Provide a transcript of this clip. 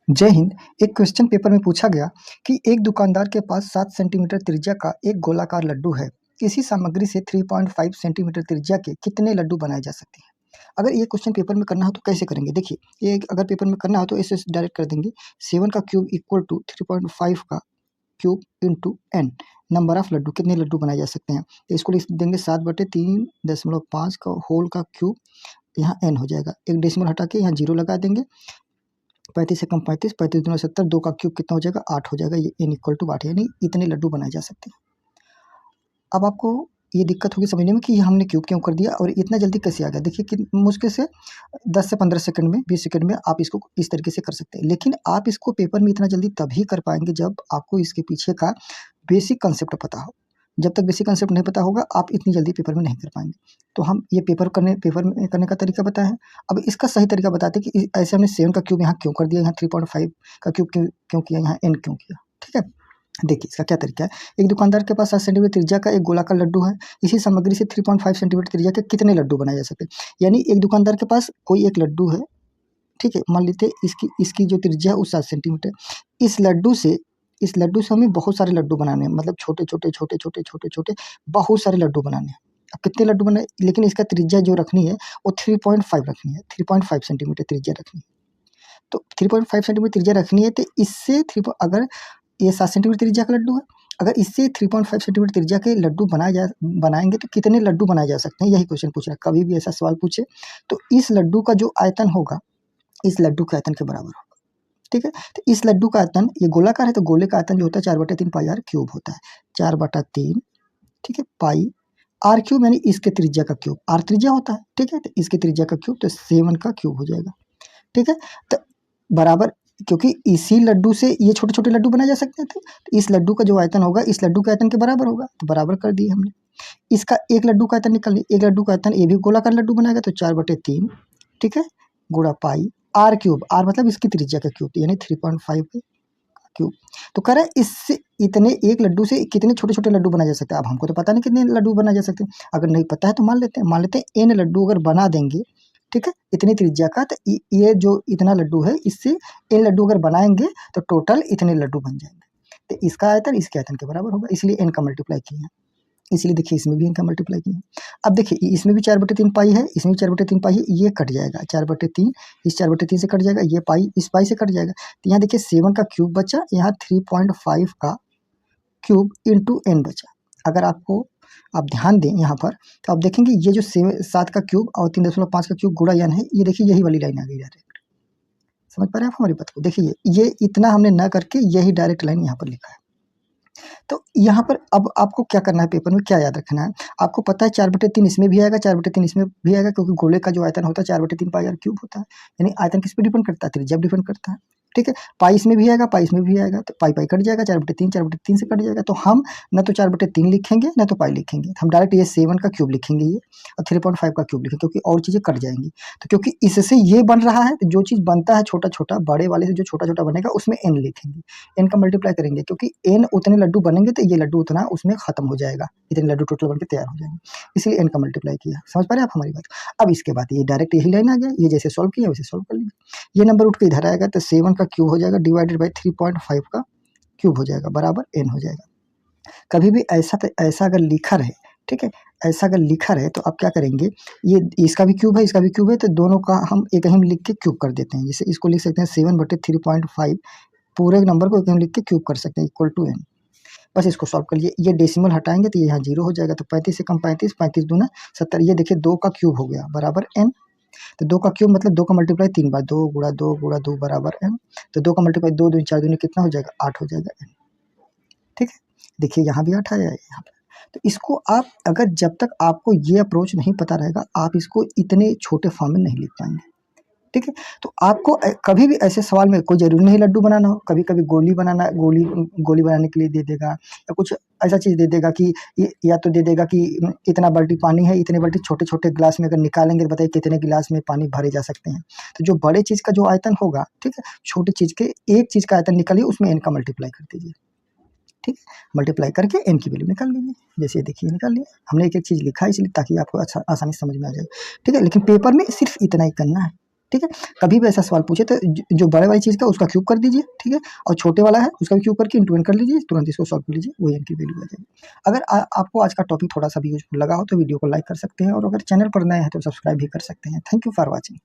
जय हिंद। एक question paper में पूछा गया कि एक दुकानदार के पास 7 सेंटीमीटर त्रिज्या का एक गोलाकार लड्डू है। इसी सामग्री से 3.5 सेंटीमीटर त्रिज्या के कितने लड्डू बनाए जा सकते हैं? अगर ये क्वेश्चन पेपर में करना हो तो कैसे करेंगे? देखिए, ये अगर पेपर में करना हो तो इसे डायरेक्ट कर देंगे। 7 का क्यूब इक्वल टू 3.5 का cube into n, number of laddu, कितने लड्डू बनाए जा सकते हैं। तो इसको लिख देंगे 7/3.5 का होल का क्यूब, यहाँ एन हो जाएगा। एक डेसिमल हटा के यहाँ जीरो लगा देंगे। 35 से कम 35, 35 दूना 70, 2 का क्यूब कितना हो जाएगा? 8 हो जाएगा। ये n इक्वल टू 8, यानी इतने लड्डू बनाए जा सकते हैं। अब आपको ये दिक्कत होगी समझने में कि ये हमने क्यूब क्यों कर दिया और इतना जल्दी कैसे आ गया। देखिए कि मुश्किल से 10 से 15 सेकंड में, 20 सेकंड में आप इसको इस तरीके से कर सकते हैं। लेकिन आप इसको पेपर में इतना जल्दी तभी कर पाएंगे जब आपको इसके पीछे का बेसिक कंसेप्ट पता हो। जब तक बेसिक कंसेप्ट नहीं पता होगा आप इतनी जल्दी पेपर में नहीं कर पाएंगे। तो हम ये पेपर में करने का तरीका बताए हैं। अब इसका सही तरीका बताते हैं कि ऐसे हमने 7 का क्यूब यहाँ क्यों कर दिया, यहाँ 3.5 का क्यूब क्यों किया, यहाँ n क्यों किया। ठीक है, देखिए इसका क्या तरीका है। एक दुकानदार के पास 7 सेंटीमीटर त्रिज्या का एक गोलाकार लड्डू है। इसी सामग्री से 3.5 सेंटीमीटर त्रिज्या के कितने लड्डू बनाए जा सकते हैं। यानी एक दुकानदार के पास कोई एक लड्डू है, ठीक है, मान लेते हैं इसकी जो त्रिज्या है वो 7 सेंटीमीटर। इस लड्डू से हमें बहुत सारे लड्डू बनाने हैं, मतलब छोटे छोटे छोटे छोटे छोटे छोटे बहुत सारे लड्डू बनाने हैं। अब कितने लड्डू बनाए, लेकिन इसका त्रिज्या जो रखनी है वो 3.5 रखनी है, 3.5 सेंटीमीटर त्रिज्या रखनी है। तो 3.5 सेंटीमीटर त्रिज्या रखनी है, तो इससे अगर ये 7 सेंटीमीटर त्रिज्या का लड्डू है, अगर इससे 3.5 सेंटीमीटर त्रिज्या के लड्डू बनाएंगे तो कितने लड्डू बनाए जा सकते हैं, यही क्वेश्चन पूछ रहा है। कभी भी ऐसा सवाल पूछे तो इस लड्डू का जो आयतन होगा इस लड्डू के आयतन के बराबर होगा। ठीक है, तो इस लड्डू का आयतन, ये गोलाकार है तो गोले का आयतन जो होता है 4/3 पाई आर क्यूब होता है। 4/3, ठीक है, पाई आर क्यूब, यानी इसके त्रिज्या का क्यूब, आर त्रिज्या होता है। ठीक है, तो इसके त्रिज्या का क्यूब तो 7 का क्यूब हो जाएगा। ठीक है, तो बराबर, क्योंकि इसी लड्डू से ये छोटे छोटे लड्डू बनाए जा सकते थे, तो इस लड्डू का जो आयतन होगा इस लड्डू के आयतन के बराबर होगा, तो बराबर कर दिए हमने। इसका एक लड्डू का आयतन निकल लिया, एक लड्डू का आयतन, ये भी गोलाकार लड्डू बनाएगा तो 4/3, ठीक है, गुणा पाई आर क्यूब, आर मतलब इसकी त्रिज्या का क्यूब, यानी 3.5 का क्यूब। तो कह रहा है इससे इतने एक लड्डू से कितने छोटे छोटे लड्डू बनाए जा सकते हैं। अब हमको तो पता नहीं कितने लड्डू बनाए जा सकते हैं, अगर नहीं पता है तो मान लेते हैं n लड्डू अगर बना देंगे, ठीक है, इतनी त्रिज्या का, तो ये जो इतना लड्डू है इससे n लड्डू अगर बनाएंगे तो टोटल इतने लड्डू बन जाएंगे। तो इसका आयतन इसके आयतन के बराबर होगा, इसलिए n का मल्टीप्लाई किया है। इसलिए देखिए इसमें भी इनका मल्टीप्लाई किया। अब देखिए इसमें भी 4/3 पाई है, इसमें भी 4/3 पाई है, ये कट जाएगा 4/3, इस 4/3 से कट जाएगा, ये पाई इस पाई से कट जाएगा। तो यहाँ देखिए 7 का क्यूब बचा, यहाँ 3.5 का क्यूब इंटू एन बचा। अगर आप ध्यान दें यहाँ पर तो आप देखेंगे ये जो 7 का क्यूब और 3.5 का क्यूब गुणा एन है, ये देखिए यही वाली लाइन आ गई डायरेक्ट। समझ पा रहे हैं आप हमारी बात को? देखिए ये इतना हमने न करके यही डायरेक्ट लाइन यहाँ पर लिखा है। तो यहाँ पर अब आपको क्या करना है, पेपर में क्या याद रखना है। आपको पता है 4/3 इसमें भी आएगा, 4/3 इसमें भी आएगा, क्योंकि गोले का जो आयतन होता है 4/3 पाई आर क्यूब होता है। यानी आयतन किस पे डिपेंड करता है? त्रिज्या डिपेंड करता है। ठीक है, पाई इसमें भी आएगा, पाई इसमें भी आएगा, तो पाई पाई कट जाएगा, 4/3 से कट जाएगा। तो हम न तो 4/3 लिखेंगे न तो पाई लिखेंगे, हम डायरेक्ट ये 7 का क्यूब लिखेंगे, ये और 3.5 का क्यूब लिखेंगे, क्योंकि और चीज़ें कट जाएंगी। तो क्योंकि इससे ये बन रहा है, तो जो चीज़ बनता है छोटा छोटा, बड़े वाले से जो छोटा छोटा बनेगा उसमें n लिखेंगे, n का मल्टीप्लाई करेंगे, क्योंकि n उतने लड्डू बनेंगे तो ये लड्डू उतना उसमें खत्म हो जाएगा, इतने लड्डू टोटल बनके तैयार हो जाएंगे, इसलिए n का मल्टीप्लाई किया। समझ पा रहे हैं आप हमारी बात? अब इसके बाद ये डायरेक्ट यही लाइन आ गया, ये जैसे सॉल्व किया वैसे सॉल्व कर लीजिए। ये नंबर उठ के इधर आएगा तो 7 का क्यूब हो जाएगा डिवाइडेड बाई 3.5 का क्यूब हो जाएगा, बराबर n हो जाएगा। कभी भी ऐसा अगर लिखा रहे, ठीक है, ऐसा अगर लिखा रहे तो आप क्या करेंगे, ये इसका भी क्यूब है इसका भी क्यूब है, तो दोनों का हम एक ही में लिख के क्यूब कर देते हैं। जैसे इसको लिख सकते हैं 7/3.5, पूरे नंबर को एक ही लिख के क्यूब कर सकते हैं, इक्वल टू n। बस इसको सॉल्व कर लीजिए। ये डेसिमल हटाएंगे तो ये यहाँ 0 हो जाएगा, तो 35 से कम 35, 35 दूना 70, ये देखिए 2 का क्यूब हो गया बराबर n। तो 2 का क्यूब मतलब 2 का मल्टीप्लाई 3 बार, 2 गुणा 2 गुणा 2 बराबर n। तो 2 का मल्टीप्लाई 2 दूनी 4 दूनी कितना हो जाएगा? 8 हो जाएगा n। ठीक है, देखिए यहाँ भी 8 आया है यहाँ पर। तो इसको आप अगर जब तक आपको ये अप्रोच नहीं पता रहेगा आप इसको इतने छोटे फॉर्म में नहीं लिख पाएंगे। ठीक है, तो आपको कभी भी ऐसे सवाल में कोई जरूरी नहीं लड्डू बनाना हो, कभी कभी गोली गोली बनाने के लिए दे देगा, या कुछ ऐसा चीज़ दे देगा कि या तो दे देगा कि इतना बाल्टी पानी है, इतने बाल्टी छोटे छोटे गिलास में अगर निकालेंगे तो बताइए कितने गिलास में पानी भरे जा सकते हैं। तो जो बड़े चीज़ का जो आयतन होगा, ठीक है, छोटी चीज़ के एक चीज़ का आयतन निकालिए, उसमें n का मल्टीप्लाई कर दीजिए। ठीक है, मल्टीप्लाई करके n की वैल्यू निकाल लीजिए। जैसे देखिए निकाल लिया, हमने एक एक चीज़ लिखा है इसलिए ताकि आपको अच्छा आसानी से समझ में आ जाए। ठीक है, लेकिन पेपर में सिर्फ इतना ही करना है। ठीक है। कभी भी ऐसा सवाल पूछे तो जो बड़े वाली चीज़ का उसका क्यूब कर दीजिए, ठीक है, और छोटे वाला है उसका भी क्यूब करके इंटू एन कर लीजिए, तुरंत इसको सॉल्व कर लीजिए, वही एन की वैल्यू आ जाएगी। अगर आपको आज का टॉपिक थोड़ा सा भी यूजफुल लगा हो तो वीडियो को लाइक कर सकते हैं, और अगर चैनल पर नए हैं तो सब्सक्राइब भी कर सकते हैं। Thank you for watching.